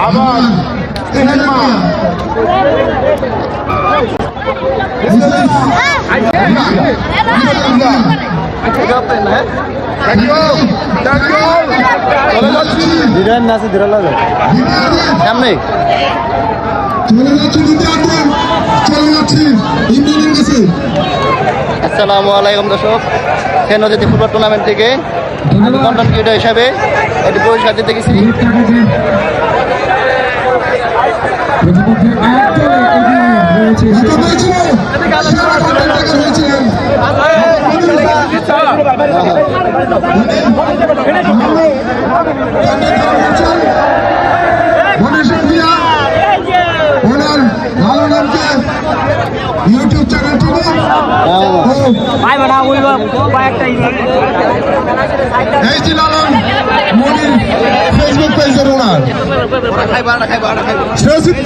আবার সামনে আসসালামু আলাইকুম দর্শক, নদীতে ফুটবল টুর্নামেন্ট থেকে আমি কন্টেন্ট ক্রিয়েটর হিসাবে একটি পুরস্কার দিতে গেছি। ইউটিউব চ্যানেল এই যে লালন মনির ফেসবুক পেজের ওনার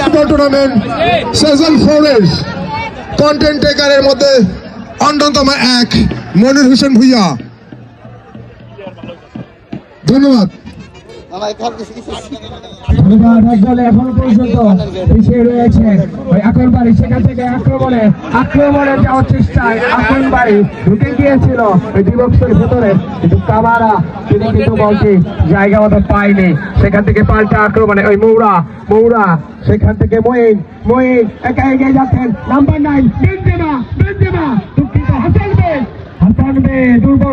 ফুটবল টুর্নামেন্ট সেজন 4 কন্টেন্ট টেকারের মধ্যে অন্যতম এক মনির হোসেন ভুইয়া। ধন্যবাদ। এখনো পর্যন্ত পিছিয়ে রয়েছে আকরবাড়ি, সেখান থেকে আক্রমণে যাওয়ার চেষ্টায় আকরবাড়ি ঢুকে গিয়েছিল ওই বিভক্তের ভেতরে, কিন্তু কামারা তিনি কিন্তু বলটি জায়গা মতো পায়নি। সেখান থেকে পাল্টা আক্রমণে ওই মৌরা সেখান থেকে মঈন একা এগিয়ে যাচ্ছেন। নাম্বার 9 বেনজেমা দুঃখিত হাসান বে দুর্বল